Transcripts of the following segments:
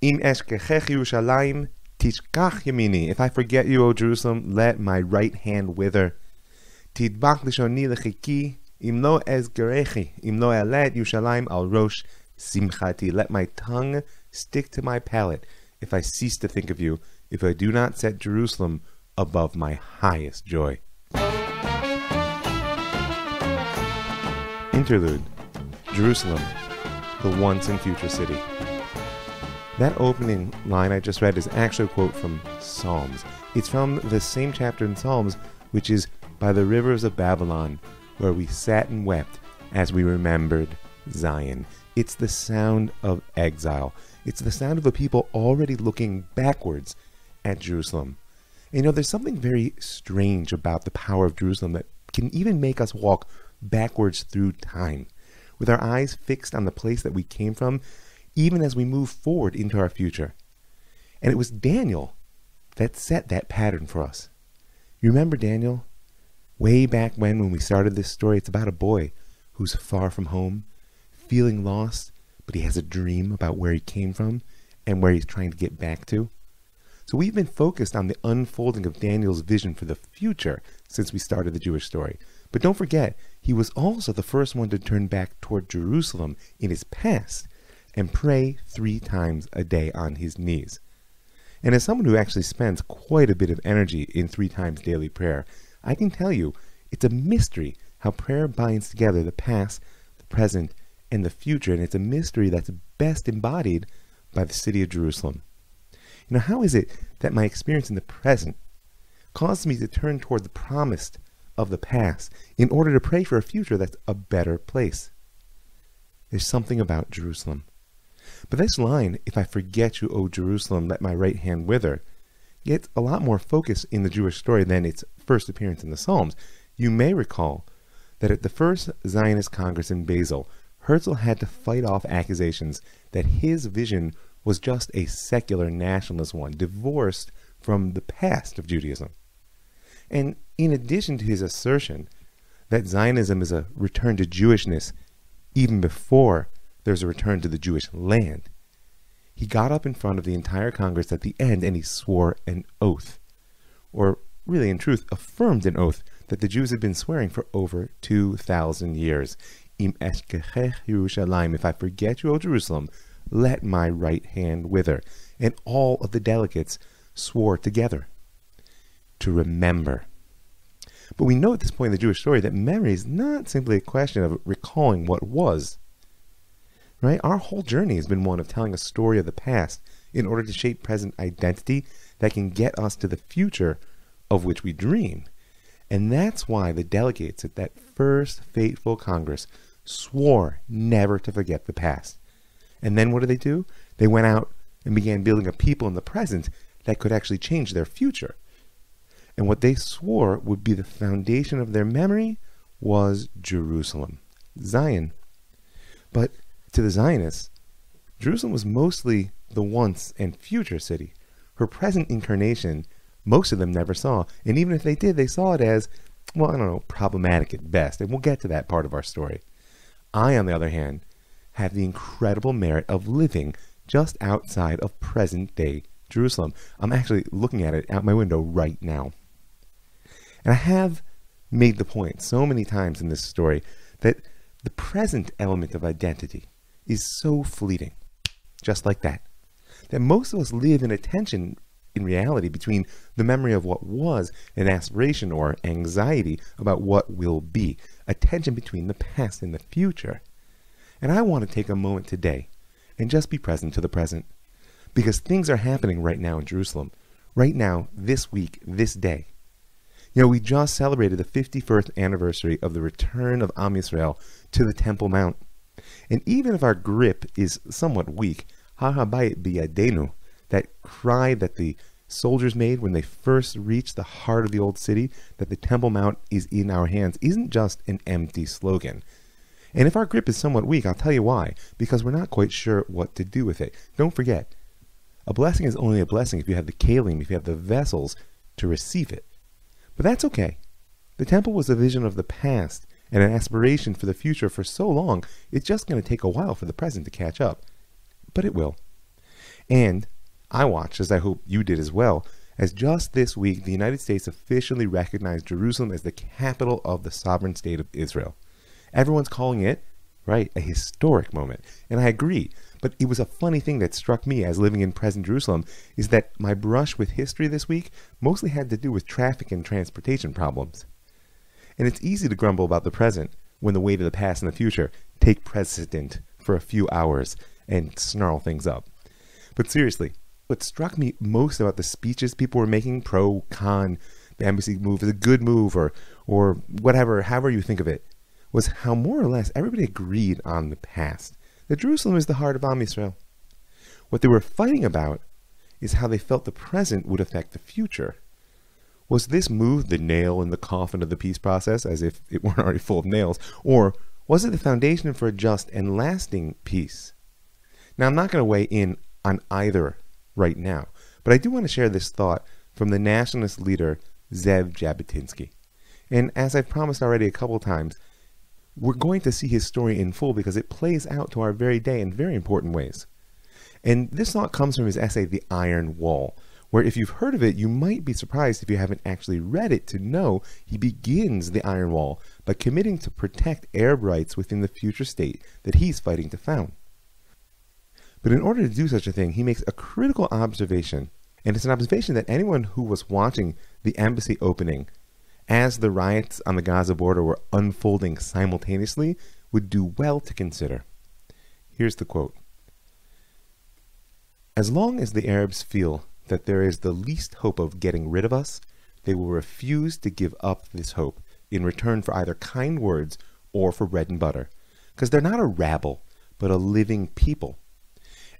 Im eshkechech Yerushalayim tishkach yamini. If I forget you, O Jerusalem, let my right hand wither. Tidbach lishoni lechiki. Im lo ezgerechi. Im lo elet Yerushalayim al rosh simchati. Let my tongue stick to my palate if I cease to think of you, if I do not set Jerusalem above my highest joy. Interlude. Jerusalem, the once and future city. That opening line I just read is actually a quote from Psalms. It's from the same chapter in Psalms, which is by the rivers of Babylon, where we sat and wept as we remembered Zion. It's the sound of exile. It's the sound of a people already looking backwards at Jerusalem. And there's something very strange about the power of Jerusalem that can even make us walk backwards through time, with our eyes fixed on the place that we came from, even as we move forward into our future. And it was Daniel that set that pattern for us. You remember Daniel? Way back when we started this story, it's about a boy who's far from home, feeling lost, but he has a dream about where he came from and where he's trying to get back to. So we've been focused on the unfolding of Daniel's vision for the future since we started the Jewish story. But don't forget, he was also the first one to turn back toward Jerusalem in his past and pray 3 times a day on his knees. And as someone who actually spends quite a bit of energy in 3 times daily prayer, I can tell you it's a mystery how prayer binds together the past, the present, and the future, and it's a mystery that's best embodied by the city of Jerusalem. How is it that my experience in the present causes me to turn toward the promise of the past in order to pray for a future that's a better place? There's something about Jerusalem. But this line, if I forget you, O Jerusalem, let my right hand wither, gets a lot more focus in the Jewish story than its first appearance in the Psalms. You may recall that at the first Zionist Congress in Basel, Herzl had to fight off accusations that his vision was just a secular nationalist one, divorced from the past of Judaism. And in addition to his assertion that Zionism is a return to Jewishness even before there's a return to the Jewish land, he got up in front of the entire Congress at the end and he swore an oath, or really in truth affirmed an oath that the Jews had been swearing for over 2,000 years. Im eshkechech Yerushalayim, if I forget you, O Jerusalem, let my right hand wither. And all of the delegates swore together to remember. But we know at this point in the Jewish story that memory is not simply a question of recalling what was. Right? Our whole journey has been one of telling a story of the past in order to shape present identity that can get us to the future of which we dream. And that's why the delegates at that first fateful Congress swore never to forget the past. And then what did they do? They went out and began building a people in the present that could actually change their future. And what they swore would be the foundation of their memory was Jerusalem, Zion. But to the Zionists, Jerusalem was mostly the once and future city. Her present incarnation, most of them never saw. And even if they did, they saw it as, problematic at best. And we'll get to that part of our story. I, on the other hand, have the incredible merit of living just outside of present-day Jerusalem. I'm actually looking at it out my window right now. And I have made the point so many times in this story that the present element of identity is so fleeting, just like that most of us live in a tension in reality between the memory of what was and aspiration or anxiety about what will be, a tension between the past and the future. And I want to take a moment today and just be present to the present, because things are happening right now in Jerusalem, right now, this week, this day. We just celebrated the 51st anniversary of the return of Am Yisrael to the Temple Mount. And even if our grip is somewhat weak, Har Habayit biyadenu, that cry that the soldiers made when they first reached the heart of the old city, that the Temple Mount is in our hands, isn't just an empty slogan. And if our grip is somewhat weak, I'll tell you why, because we're not quite sure what to do with it. Don't forget, a blessing is only a blessing if you have the kalim, if you have the vessels to receive it. But that's okay. The temple was a vision of the past and an aspiration for the future for so long, it's just going to take a while for the present to catch up. But it will. And I watched, as I hope you did as well, as just this week the United States officially recognized Jerusalem as the capital of the sovereign state of Israel. Everyone's calling it, right, a historic moment. And I agree. But it was a funny thing that struck me as living in present Jerusalem is that my brush with history this week mostly had to do with traffic and transportation problems. And it's easy to grumble about the present when the way to the past and the future take precedent for a few hours and snarl things up. But seriously, what struck me most about the speeches people were making, pro, con, the embassy move is a good move or whatever, however you think of it, was how more or less everybody agreed on the past. That Jerusalem is the heart of Am Yisrael. What they were fighting about is how they felt the present would affect the future. Was this move the nail in the coffin of the peace process, as if it weren't already full of nails, or was it the foundation for a just and lasting peace? Now, I'm not going to weigh in on either right now, but I do want to share this thought from the nationalist leader Zev Jabotinsky. And as I've promised already a couple times, we're going to see his story in full because it plays out to our very day in very important ways. And this thought comes from his essay, The Iron Wall, where if you've heard of it, you might be surprised if you haven't actually read it to know he begins the Iron Wall by committing to protect Arab rights within the future state that he's fighting to found. But in order to do such a thing, he makes a critical observation, and it's an observation that anyone who was watching the embassy opening as the riots on the Gaza border were unfolding simultaneously would do well to consider. Here's the quote. As long as the Arabs feel that there is the least hope of getting rid of us, they will refuse to give up this hope in return for either kind words or for bread and butter, because they're not a rabble, but a living people.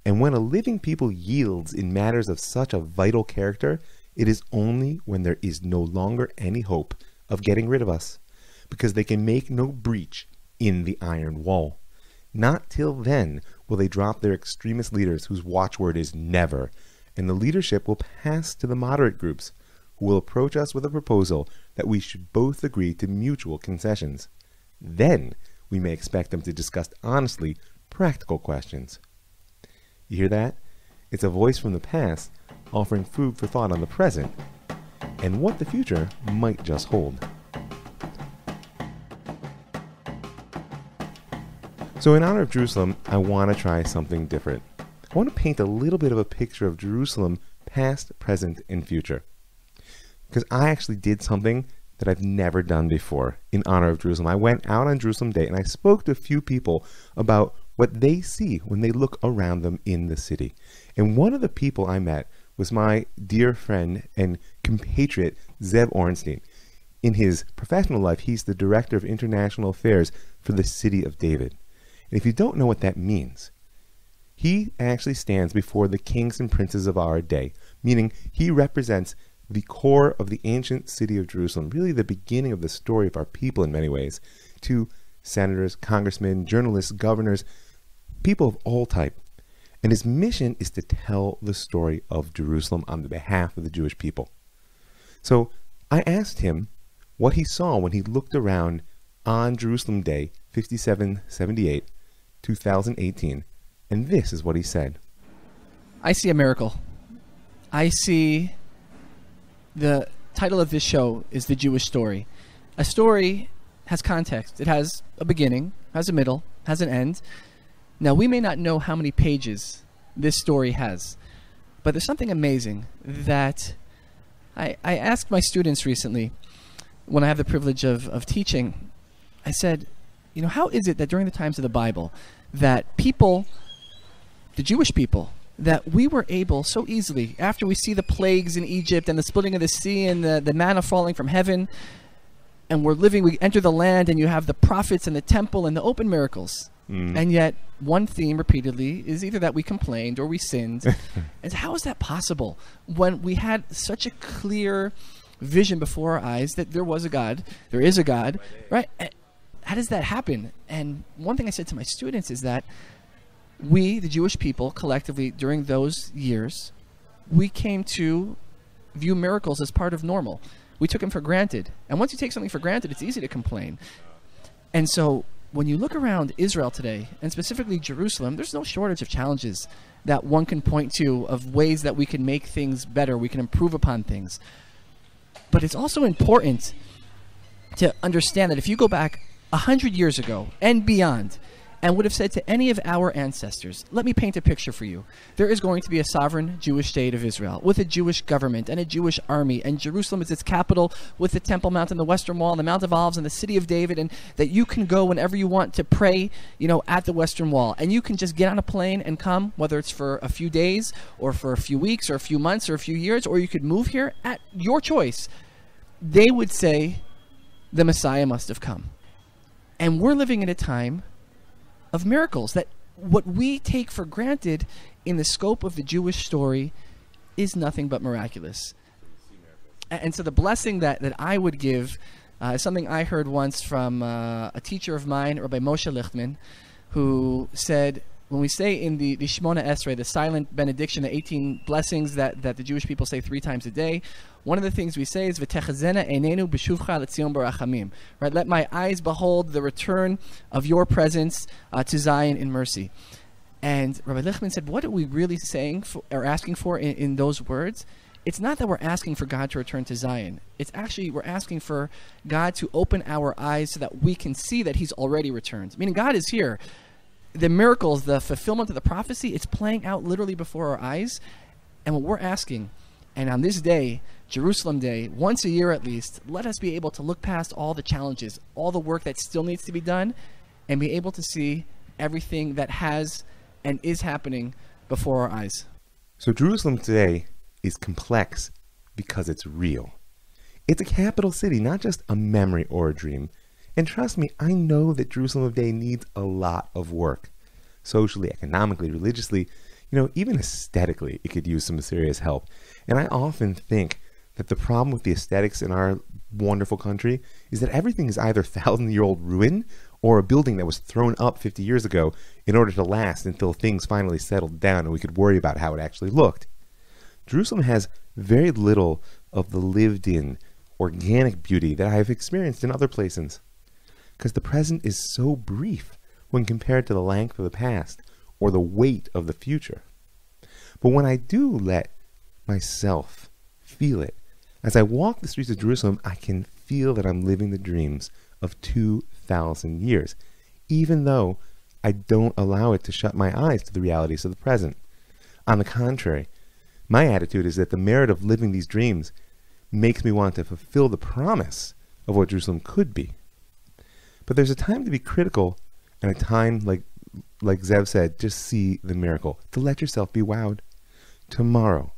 And when a living people yields in matters of such a vital character, it is only when there is no longer any hope of getting rid of us, because they can make no breach in the iron wall. Not till then will they drop their extremist leaders whose watchword is never, and the leadership will pass to the moderate groups who will approach us with a proposal that we should both agree to mutual concessions. Then we may expect them to discuss honestly practical questions. You hear that? It's a voice from the past offering food for thought on the present and what the future might just hold. So in honor of Jerusalem, I want to try something different. I want to paint a little bit of a picture of Jerusalem past, present, and future. Because I actually did something that I've never done before in honor of Jerusalem. I went out on Jerusalem Day and I spoke to a few people about what they see when they look around them in the city. And one of the people I met was my dear friend and compatriot, Zev Ornstein. In his professional life, he's the Director of International Affairs for the City of David. And if you don't know what that means, he actually stands before the kings and princes of our day, meaning he represents the core of the ancient city of Jerusalem, really the beginning of the story of our people in many ways, to senators, congressmen, journalists, governors, people of all type. And his mission is to tell the story of Jerusalem on the behalf of the Jewish people. So I asked him what he saw when he looked around on Jerusalem Day, 5778, 2018. And this is what he said. I see a miracle. I see the title of this show is The Jewish Story. A story has context. It has a beginning, has a middle, has an end. Now, we may not know how many pages this story has, but there's something amazing that I asked my students recently when I have the privilege of teaching. I said, you know, how is it that during the times of the Bible that people, the Jewish people, that we were able so easily, after we see the plagues in Egypt and the splitting of the sea and the manna falling from heaven, and we enter the land and you have the prophets and the temple and the open miracles. And yet one theme repeatedly is either that we complained or we sinned. And how is that possible when we had such a clear vision before our eyes that there was a God, there is a God, right? How does that happen? And one thing I said to my students is that we, the Jewish people, collectively during those years, we came to view miracles as part of normal. We took them for granted. And once you take something for granted, it's easy to complain. And so when you look around Israel today, and specifically Jerusalem, there's no shortage of challenges that one can point to of ways that we can make things better, we can improve upon things. But it's also important to understand that if you go back 100 years ago and beyond, and would have said to any of our ancestors, let me paint a picture for you. There is going to be a sovereign Jewish state of Israel with a Jewish government and a Jewish army, and Jerusalem is its capital with the Temple Mount and the Western Wall and the Mount of Olives and the City of David, and that you can go whenever you want to pray, at the Western Wall. And you can just get on a plane and come, whether it's for a few days or for a few weeks or a few months or a few years, or you could move here at your choice. They would say the Messiah must have come. And we're living in a time of miracles, that what we take for granted in the scope of the Jewish story is nothing but miraculous. And so the blessing that I would give is something I heard once from a teacher of mine, Rabbi Moshe Lichtman, who said, when we say in the Shemona Esrei, the silent benediction, the 18 blessings that the Jewish people say 3 times a day, one of the things we say is V'techazena einenu b'shuvcha l'tzion barachamim. Right? Let my eyes behold the return of your presence to Zion in mercy. And Rabbi Lichtman said, what are we really saying or asking for in those words? It's not that we're asking for God to return to Zion. It's actually we're asking for God to open our eyes so that we can see that He's already returned. Meaning God is here. The miracles, the fulfillment of the prophecy, it's playing out literally before our eyes. And what we're asking, and on this day, Jerusalem Day, once a year at least, let us be able to look past all the challenges, all the work that still needs to be done, and be able to see everything that has and is happening before our eyes. So Jerusalem today is complex because it's real. It's a capital city, not just a memory or a dream. And trust me, I know that Jerusalem today needs a lot of work. Socially, economically, religiously, even aesthetically, it could use some serious help. And I often think that the problem with the aesthetics in our wonderful country is that everything is either 1,000-year-old ruin or a building that was thrown up 50 years ago in order to last until things finally settled down and we could worry about how it actually looked. Jerusalem has very little of the lived-in, organic beauty that I have experienced in other places, because the present is so brief when compared to the length of the past or the weight of the future. But when I do let myself feel it, as I walk the streets of Jerusalem, I can feel that I'm living the dreams of 2,000 years, even though I don't allow it to shut my eyes to the realities of the present. On the contrary, my attitude is that the merit of living these dreams makes me want to fulfill the promise of what Jerusalem could be. But there's a time to be critical and a time, like Zev said, just see the miracle, to let yourself be wowed. Tomorrow,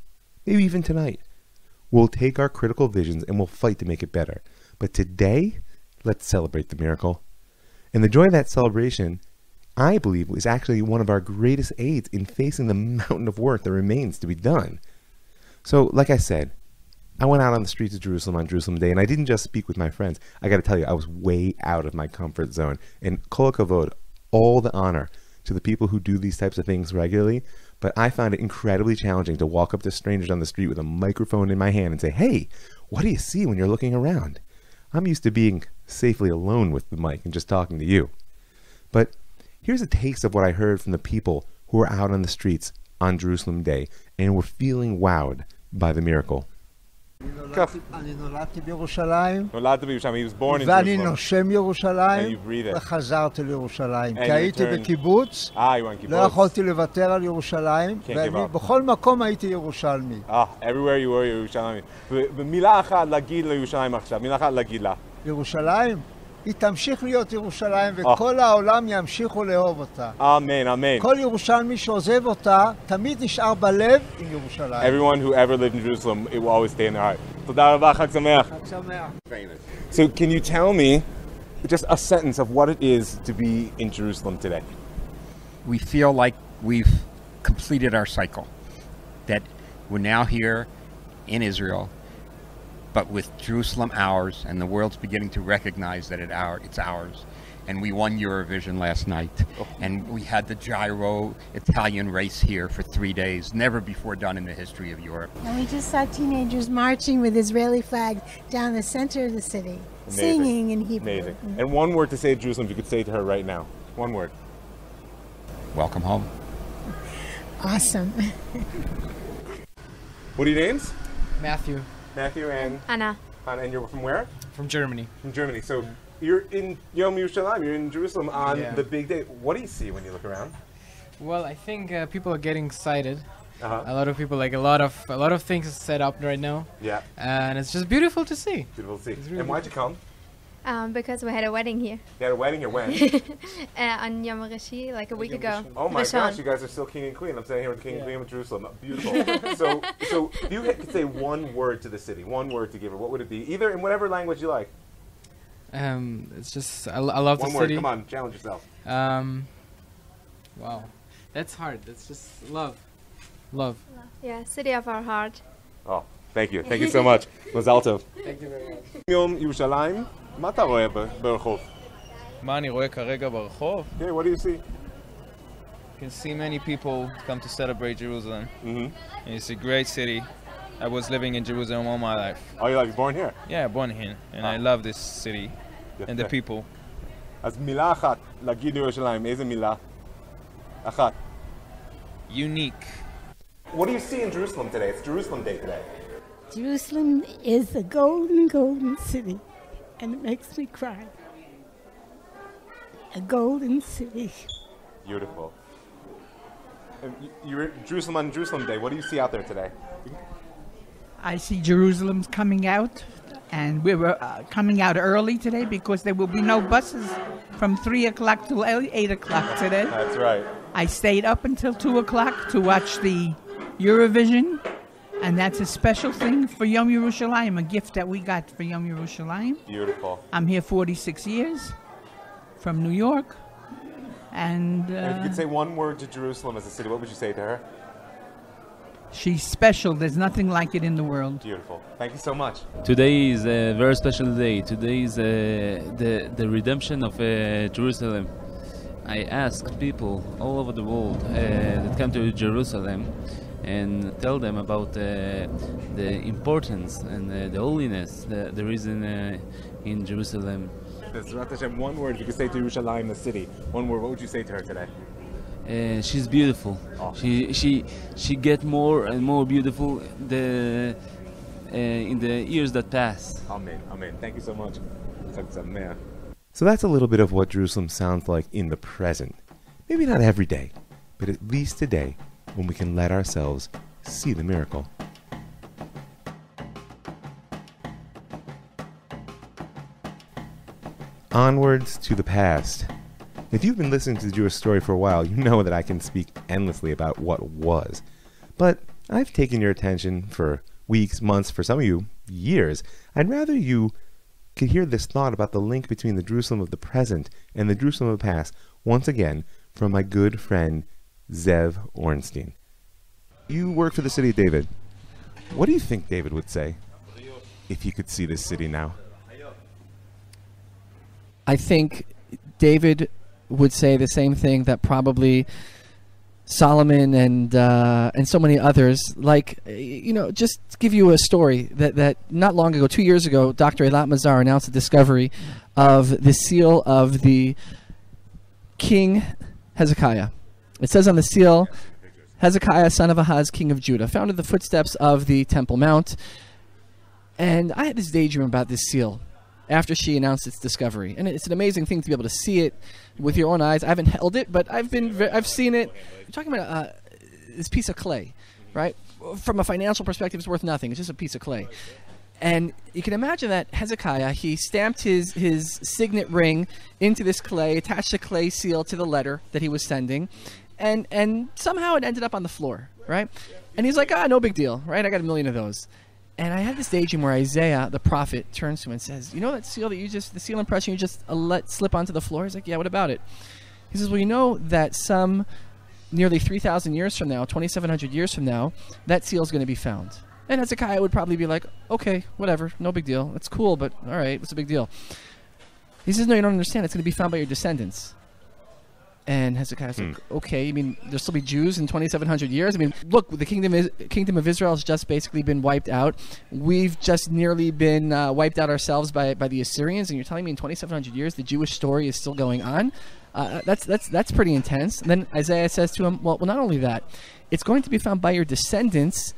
maybe even tonight, we'll take our critical visions and we'll fight to make it better. But today, let's celebrate the miracle. And the joy of that celebration, I believe, is actually one of our greatest aids in facing the mountain of work that remains to be done. So, like I said, I went out on the streets of Jerusalem on Jerusalem Day, and I didn't just speak with my friends. I got to tell you, I was way out of my comfort zone. And kol hakavod, all the honor to the people who do these types of things regularly, but I found it incredibly challenging to walk up to strangers on the street with a microphone in my hand and say, hey, what do you see when you're looking around? I'm used to being safely alone with the mic and just talking to you. But here's a taste of what I heard from the people who were out on the streets on Jerusalem Day and were feeling wowed by the miracle. אני נולדתי בירושלים, נולדת בירושלים, he was born in ואני Jerusalem. נושם ירושלים, And you breathe it. וחזרתי לירושלים. And כי you הייתי returned. בקיבוץ, you went לא kibbutz. יכולתי לוותר על ירושלים, Can't give ואני up. בכל מקום הייתי ירושלמי. Everywhere you were, ירושלים. ומילה אחת להגיד לירושלים עכשיו, מילה אחת להגיד לה. ירושלים, היא תמשיך להיות ירושלים, וכל העולם ימשיכו לאהוב אותה. אמן, אמן. כל ירושלמי שעוזב אותה, תמיד נשאר בלב עם ירושלים. Everyone who ever lived in Jerusalem, it will always stay in their heart. תודה רבה, חג שמח. חג שמח. So can you tell me just a sentence of what it is to be in Jerusalem today? We feel like we've completed our cycle, that we're now here in Israel, but with Jerusalem ours, and the world's beginning to recognize that it's ours. And we won Eurovision last night, and we had the gyro Italian race here for 3 days, never before done in the history of Europe. And we just saw teenagers marching with Israeli flags down the center of the city. singing in Hebrew. Amazing. And one word to say to Jerusalem, if you could say to her right now. One word. Welcome home. Awesome. What are your names? Matthew. Matthew and Anna. Anna. And you're from where? From Germany. From Germany. So you're in Yom Yerushalayim. You're in Jerusalem on Yeah. the big day. What do you see when you look around? Well, I think people are getting excited. Uh-huh. A lot of people, like a lot of things are set up right now, Yeah. and it's just beautiful to see. Beautiful to see. It's really And why'd you come? Because we had a wedding here You had a wedding or when? on Yom Rishi, like a week ago. Oh my Rishon. gosh, you guys are still king and queen. I'm standing here with the king and queen of Jerusalem. Beautiful. so if you could say one word to the city, one word to give her, what would it be? Either in whatever language you like. It's just I love One the word. city. Come on, challenge yourself. Wow, that's hard. That's just love. Yeah, city of our heart. Oh, thank you. Thank you so much. Mazal tov. Thank you very much. יום ירושלים, מה אתה רואה ברחוב? מה אני רואה כרגע ברחוב? Okay, what do you see? You can see many people come to celebrate Jerusalem. Mm-hmm. And it's a great city. I was living in Jerusalem all my life. Oh, you're born here? Yeah, born here. And I love this city and the people. אז מילה אחת להגיד ירושלים, איזה מילה? אחת. Unique. What do you see in Jerusalem today? It's Jerusalem Day today. Jerusalem is a golden, golden city, and it makes me cry. A golden city. Beautiful. You're at Jerusalem on Jerusalem Day. What do you see out there today? I see Jerusalem's coming out, and we were coming out early today because there will be no buses from 3 o'clock till 8 o'clock today. That's right. I stayed up until 2 o'clock to watch the Eurovision, and that's a special thing for Yom Yerushalayim, a gift that we got for Yom Yerushalayim. Beautiful. I'm here 46 years from New York, and And if you could say one word to Jerusalem as a city, what would you say to her? she's special. There's nothing like it in the world. Beautiful. Thank you so much. Today is a very special day. Today is the redemption of Jerusalem. I ask people all over the world that come to Jerusalem and tell them about the importance and the holiness that there is in Jerusalem. Bezrat Hashem, one word, if you could say to Yerushalayim, the city, one word, what would you say to her today? She's beautiful. Oh. She get more and more beautiful in the years that pass. Amen. Amen. Thank you so much. So that's a little bit of what Jerusalem sounds like in the present. Maybe not every day, but at least today when we can let ourselves see the miracle. Onwards to the past. If you've been listening to the Jewish story for a while, you know that I can speak endlessly about what was. But I've taken your attention for weeks, months, for some of you, years. I'd rather you could hear this thought about the link between the Jerusalem of the present and the Jerusalem of the past once again from my good friend Zev Ornstein. You work for the city of David. What do you think David would say if he could see this city now? I think David would say the same thing that probably Solomon and so many others. Like, just to give you a story that not long ago, 2 years ago, Dr. Eilat Mazar announced the discovery of the seal of the King Hezekiah. It says on the seal, Hezekiah, son of Ahaz, king of Judah, founded the footsteps of the Temple Mount. And I had this daydream about this seal after she announced its discovery, and it's an amazing thing to be able to see it with your own eyes. I haven't held it, but I've seen it. You're talking about this piece of clay, right? From a financial perspective, it's worth nothing. It's just a piece of clay. And you can imagine that Hezekiah, he stamped his signet ring into this clay, attached a clay seal to the letter that he was sending, and somehow it ended up on the floor, right? And he's like, no big deal, right? I got 1 million of those. And I had this daydream where Isaiah, the prophet, turns to him and says, you know that seal the seal impression you just let slip onto the floor? He's like, yeah, what about it? He says, well, you know that some nearly 3,000 years from now, 2,700 years from now, that seal is going to be found. And Hezekiah would probably be like, okay, whatever, no big deal. It's cool, but all right, what's the big deal? He says, no, you don't understand. It's going to be found by your descendants. And Hezekiah's like, okay, I mean, there'll still be Jews in 2,700 years. I mean, look, the kingdom of Israel has just basically been wiped out. We've just nearly been wiped out ourselves by the Assyrians, and you're telling me in 2,700 years the Jewish story is still going on? That's pretty intense. And then Isaiah says to him, well, not only that, it's going to be found by your descendants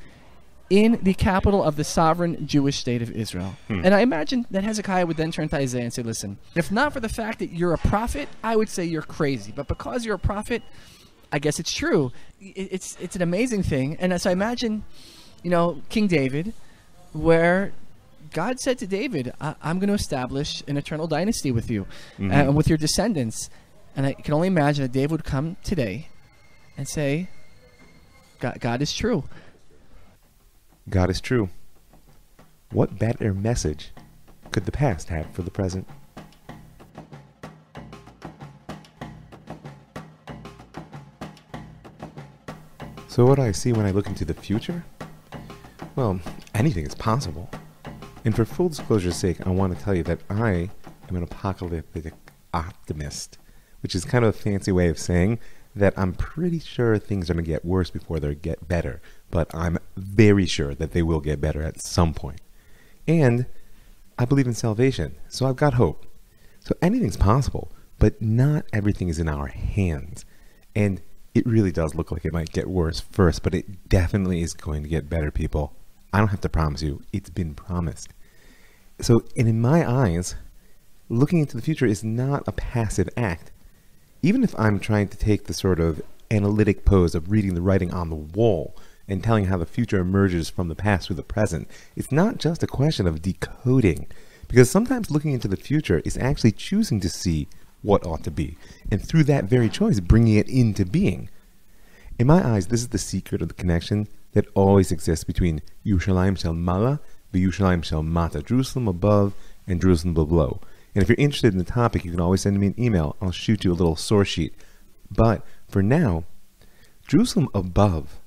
in the capital of the sovereign Jewish state of Israel. And I imagine that Hezekiah would then turn to Isaiah and say, listen, if not for the fact that you're a prophet, I would say you're crazy. But because you're a prophet, I guess it's true. It's an amazing thing. And so I imagine, King David, where God said to David, I'm going to establish an eternal dynasty with you and with your descendants. And I can only imagine that David would come today and say, God is true. God is true. What better message could the past have for the present? So what do I see when I look into the future? Well, anything is possible. And for full disclosure's sake, I want to tell you that I am an apocalyptic optimist, which is kind of a fancy way of saying that I'm pretty sure things are going to get worse before they get better, but I'm very sure that they will get better at some point. And I believe in salvation, so I've got hope. So anything's possible, but not everything is in our hands. And it really does look like it might get worse first, but it definitely is going to get better, people. I don't have to promise you, it's been promised. So, and in my eyes, looking into the future is not a passive act. Even if I'm trying to take the sort of analytic pose of reading the writing on the wall and telling how the future emerges from the past through the present, it's not just a question of decoding. Because sometimes looking into the future is actually choosing to see what ought to be, and through that very choice, bringing it into being. In my eyes, this is the secret of the connection that always exists between Yerushalayim shel Mala and Yerushalayim shel Mata, Jerusalem above and Jerusalem below. And if you're interested in the topic, you can always send me an email. I'll shoot you a little source sheet. But for now, Jerusalem above,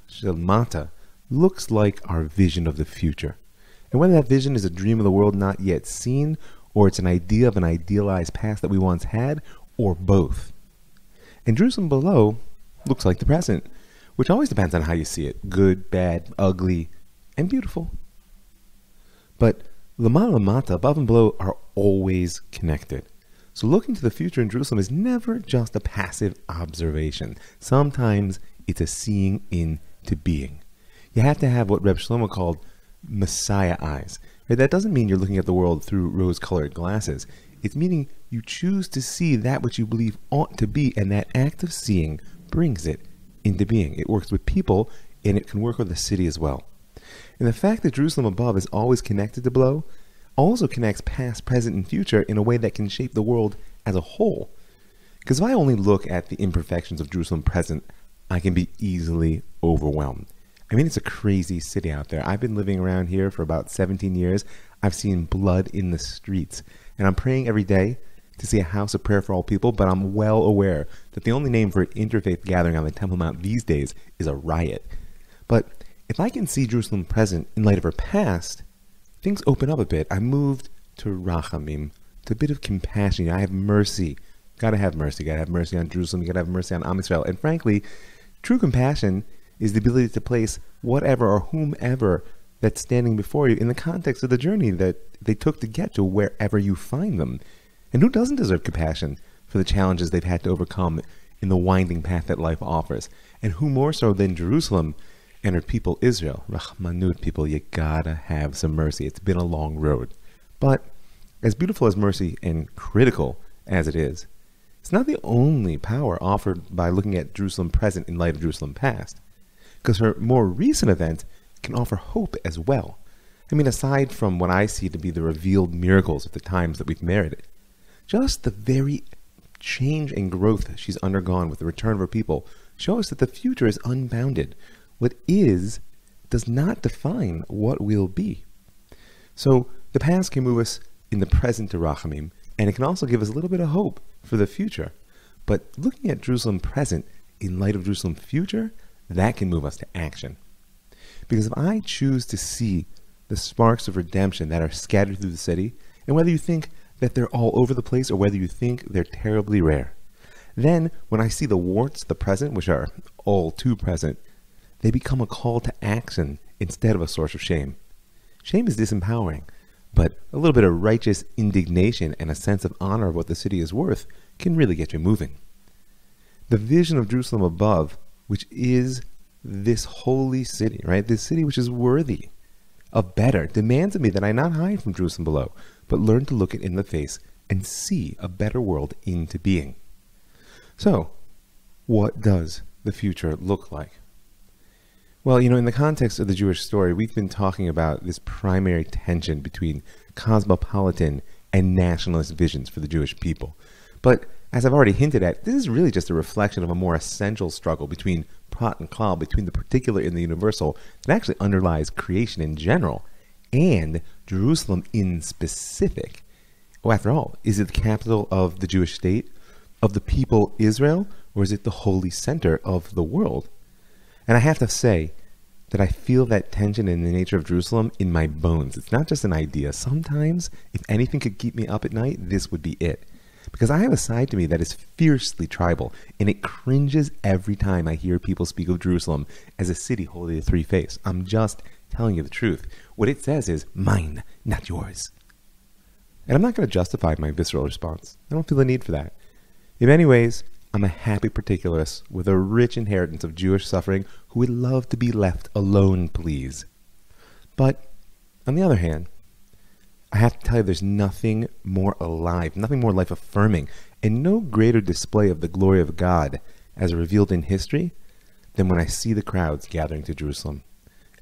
shel Mata, looks like our vision of the future. And whether that vision is a dream of the world not yet seen, or it's an idea of an idealized past that we once had, or both. And Jerusalem below looks like the present, which always depends on how you see it. Good, bad, ugly, and beautiful. But Lamala and Mata, above and below, are always connected. So looking to the future in Jerusalem is never just a passive observation. Sometimes it's a seeing into being. You have to have what Reb Shlomo called Messiah eyes. Right? That doesn't mean you're looking at the world through rose-colored glasses. It's meaning you choose to see that which you believe ought to be, and that act of seeing brings it into being. It works with people, and it can work with the city as well. And the fact that Jerusalem above is always connected to below also connects past, present, and future in a way that can shape the world as a whole. Because if I only look at the imperfections of Jerusalem present, I can be easily overwhelmed. I mean, it's a crazy city out there. I've been living around here for about 17 years. I've seen blood in the streets. And I'm praying every day to see a house of prayer for all people, but I'm well aware that the only name for an interfaith gathering on the Temple Mount these days is a riot. But if I can see Jerusalem present in light of her past, things open up a bit. I moved to Rachamim, to a bit of compassion. I have mercy. Gotta have mercy. Gotta have mercy on Jerusalem. You gotta have mercy on Am Yisrael. And frankly, true compassion is the ability to place whatever or whomever that's standing before you in the context of the journey that they took to get to wherever you find them. And who doesn't deserve compassion for the challenges they've had to overcome in the winding path that life offers? And who more so than Jerusalem and her people Israel? Rahmanut, people, you gotta have some mercy. It's been a long road. But as beautiful as mercy and critical as it is, it's not the only power offered by looking at Jerusalem present in light of Jerusalem past. Because her more recent event can offer hope as well. I mean, aside from what I see to be the revealed miracles of the times that we've merited, just the very change and growth she's undergone with the return of her people shows that the future is unbounded. What is does not define what will be. So the past can move us in the present to Rachamim, and it can also give us a little bit of hope for the future. But looking at Jerusalem present in light of Jerusalem future, that can move us to action. Because if I choose to see the sparks of redemption that are scattered through the city, and whether you think that they're all over the place or whether you think they're terribly rare, Then, when I see the warts of the present, which are all too present, they become a call to action instead of a source of shame. Shame is disempowering, but a little bit of righteous indignation and a sense of honor of what the city is worth can really get you moving. The vision of Jerusalem above, which is this holy city, right? This city which is worthy of better, demands of me that I not hide from Jerusalem below, but learn to look it in the face and see a better world into being. So, what does the future look like? Well, in the context of the Jewish story, we've been talking about this primary tension between cosmopolitan and nationalist visions for the Jewish people. But as I've already hinted at, this is really just a reflection of a more essential struggle between Prat and Klal, between the particular and the universal, that actually underlies creation in general, and Jerusalem in specific. Well, after all, is it the capital of the Jewish state, of the people Israel, or is it the holy center of the world? And I have to say that I feel that tension in the nature of Jerusalem in my bones. It's not just an idea. Sometimes, if anything could keep me up at night, this would be it. Because I have a side to me that is fiercely tribal, and it cringes every time I hear people speak of Jerusalem as a city holy to three faiths. I'm just telling you the truth. What it says is, mine, not yours. And I'm not going to justify my visceral response. I don't feel the need for that. In many ways, I'm a happy particularist with a rich inheritance of Jewish suffering who would love to be left alone, please. But, on the other hand, I have to tell you there's nothing more alive, nothing more life-affirming, and no greater display of the glory of God as revealed in history than when I see the crowds gathering to Jerusalem.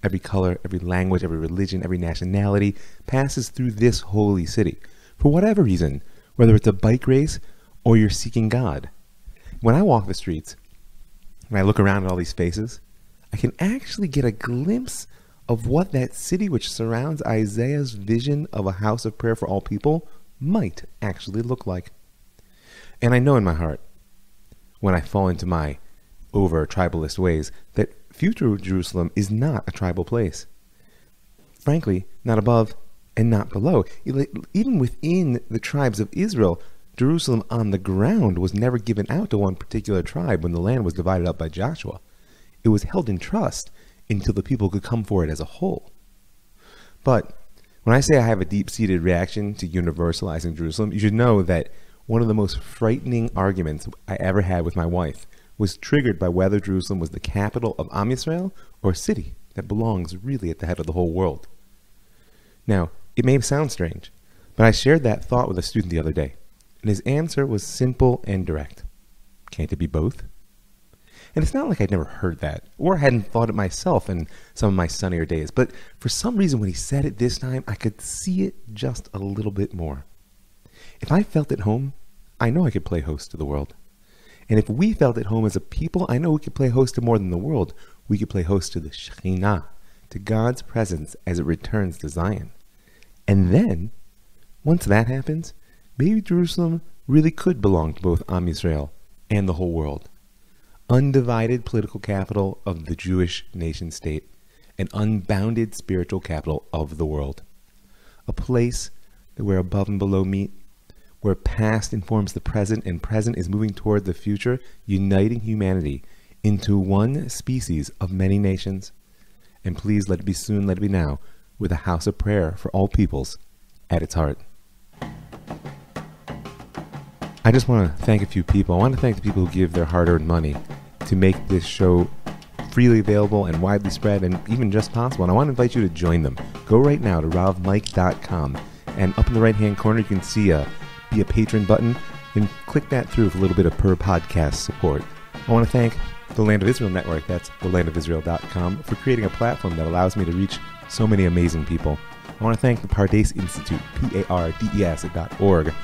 Every color, every language, every religion, every nationality passes through this holy city. For whatever reason, whether it's a bike race or you're seeking God. When I walk the streets, and I look around at all these faces, I can actually get a glimpse of what that city which surrounds Isaiah's vision of a house of prayer for all people might actually look like. And I know in my heart, when I fall into my over-tribalist ways, that future Jerusalem is not a tribal place. Frankly, not above and not below. Even within the tribes of Israel, Jerusalem on the ground was never given out to one particular tribe when the land was divided up by Joshua. It was held in trust until the people could come for it as a whole. But when I say I have a deep-seated reaction to universalizing Jerusalem, you should know that one of the most frightening arguments I ever had with my wife was triggered by whether Jerusalem was the capital of Am Yisrael or a city that belongs really at the head of the whole world. Now, it may sound strange, but I shared that thought with a student the other day, and his answer was simple and direct. Can't it be both? And it's not like I'd never heard that, or hadn't thought it myself in some of my sunnier days, but for some reason when he said it this time, I could see it just a little bit more. If I felt at home, I know I could play host to the world. And if we felt at home as a people, I know we could play host to more than the world. We could play host to the Shekhinah, to God's presence as it returns to Zion. And then, once that happens, maybe Jerusalem really could belong to both Am Yisrael and the whole world. Undivided political capital of the Jewish nation state, an unbounded spiritual capital of the world. A place where above and below meet, where past informs the present and present is moving toward the future, uniting humanity into one species of many nations. And please let it be soon, let it be now, with a house of prayer for all peoples at its heart. I just want to thank a few people. I want to thank the people who give their hard-earned money to make this show freely available and widely spread and even just possible. And I want to invite you to join them. Go right now to ravmike.com, and up in the right-hand corner you can see a Be a Patron button, and click that through for a little bit of per podcast support. I want to thank the Land of Israel Network, that's thelandofisrael.com, for creating a platform that allows me to reach so many amazing people. I want to thank the Pardes Institute, pardes.org.il,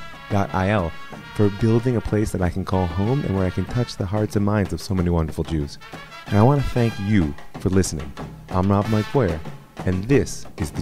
for building a place that I can call home and where I can touch the hearts and minds of so many wonderful Jews. And I want to thank you for listening. I'm Rav Mike, and this is the